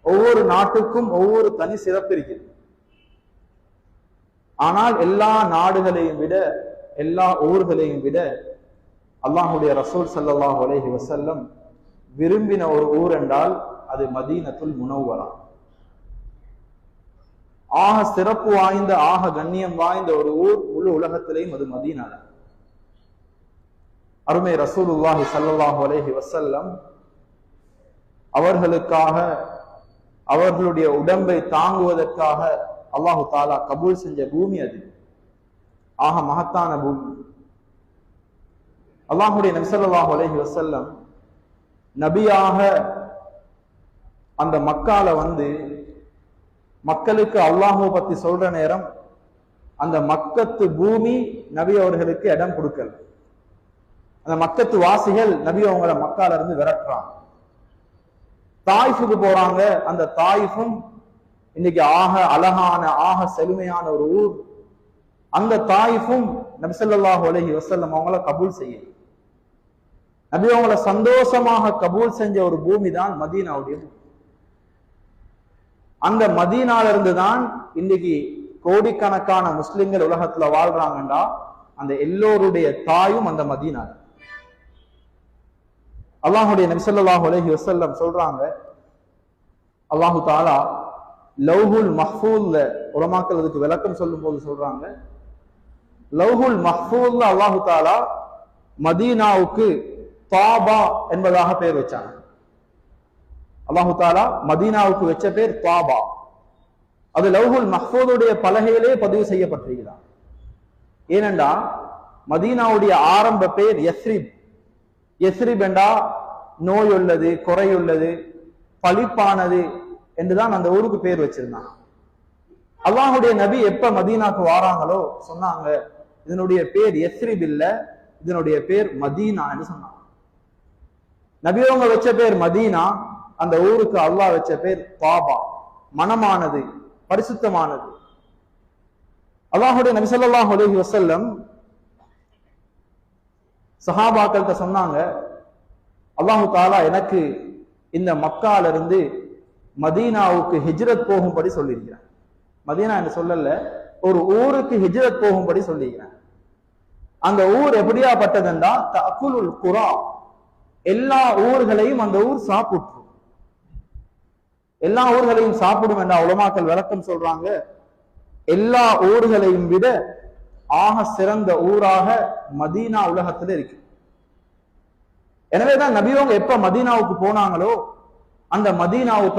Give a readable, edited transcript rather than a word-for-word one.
ஒவ்வொரு நாட்டுக்கும் ஒவ்வொரு தனி சிறப்பு இருக்குது. ஆனால் எல்லா நாடுகளையும் விட, எல்லா ஊர்களையும் விட அல்லாஹுடைய ரசூல் ஸல்லல்லாஹு அலைஹி வஸல்லம் விரும்பின ஒரு ஊர் என்றால் அது மதீனத்துல் முனவ்வரா. ஆக சிறப்பு வாய்ந்த, ஆக கண்ணியம் வாய்ந்த ஒரு ஊர் முழு உலகத்திலேயும் அது மதீனா. அருமை ரசூலுல்லாஹி ஸல்லல்லாஹு அலைஹி வஸல்லம் அவர்களுக்காக, அவர்களுடைய உடம்பை தாங்குவதற்காக அல்லாஹு தாலா கபூல் செஞ்ச பூமி அது. ஆக மகத்தான பூமி. அல்லாஹுடைய நபி ஸல்லல்லாஹு அலைஹி வஸல்லம் நபியாக அந்த மக்கால வந்து மக்களுக்கு அல்லாஹ்வை பத்தி சொல்ற நேரம் அந்த மக்கத்து பூமி நபி அவர்களுக்கு இடம் கொடுக்கல. அந்த மக்கத்து வாசிகள் நபி அவங்கள மக்கால இருந்து விரட்டுறாங்க. தாயிஃபுக்கு போறாங்க. அந்த தாயிஃபும் இன்னைக்கு ஆக அழகான, ஆக செழுமையான ஒரு ஊர். அந்த தாயிஃபும் நபி ஸல்லல்லாஹு அலைஹி வஸல்லம் அவங்கள கபூல் செய்ய, நபி அவங்கள சந்தோஷமாக கபூல் செஞ்ச ஒரு பூமி தான் மதீனாவுடைய பூமி. அந்த மதீனால இருந்து தான் இன்னைக்கு கோடிக்கணக்கான முஸ்லிம்கள் உலகத்துல வாழ்றாங்கண்டா அந்த எல்லோருடைய தாயும் அந்த மதீனா. அல்லாஹுடைய நபி ஸல்லல்லாஹு அலைஹி வஸல்லம் சொல்றாங்க, அல்லாஹு தாலா லவ்ஹுல் மஹ்ஃபூல்ல, உலமாக்கள் அதுக்கு விளக்கம் சொல்லும் போது சொல்றாங்க, லவ்ஹுல் மஹ்ஃபூல்ல அல்லாஹு தாலா மதீனாவுக்கு தாபா என்பதாக பெயர் வச்சாங்க. அல்லாஹு தாலா மதீனாவுக்கு வச்ச பேர் தாபா. அது லவ்ஹுல் மஹ்ஃபூதுடைய பலகையிலே பதிவு செய்யப்பட்டிருக்கிறார். ஏனென்றா மதீனாவுடைய ஆரம்ப பேர் யஸ்ரிப். யஸ்ரிப் என்றா நோய் உள்ளது, குறையுள்ளது, பழிப்பானது என்றுதான் அந்த ஊருக்கு பேர் வச்சிருந்தாங்க. அல்லாஹுடைய நபி எப்ப மதீனாக்கு வாராங்களோ சொன்னாங்க, இதனுடைய பேர் யஸ்ரிப் இல்ல, இதனுடைய பேர் மதீனா என்று சொன்னாங்க. நபியவங்க வச்ச பேர் மதீனா, அந்த ஊருக்கு அல்லாஹ் வச்ச பேர் தாபா, மனமானது, பரிசுத்தமானது. அல்லாஹுடைய நபி ஸல்லல்லாஹு அலைஹி வஸல்லம் சஹாபாக்கள்கிட்ட சொன்னாங்க, அல்லாஹு தாலா எனக்கு இந்த மக்கால இருந்து மதீனாவுக்கு ஹிஜ்ரத் போகும்படி சொல்லியிருக்கிறான். மதீனா என்று சொல்லல, ஒரு ஊருக்கு ஹிஜ்ரத் போகும்படி சொல்லியிருக்கிறான். அந்த ஊர் எப்படியாப்பட்டதுண்டா தஅக்குலுல் குரா, எல்லா ஊர்களையும் அந்த ஊர் சாப்பிட்டு, எல்லா ஊர்களையும் சாப்பிடும் என்ற உலமாக்கள் விளக்கம் சொல்றாங்க. எல்லா ஊர்களையும் விட ஆக சிறந்த ஊராக மதீனா உலகத்துல இருக்கு. எனவேதான் நபியவங்க எப்ப மதீனாவுக்கு போனாங்களோ அந்த மதீனாவுக்கு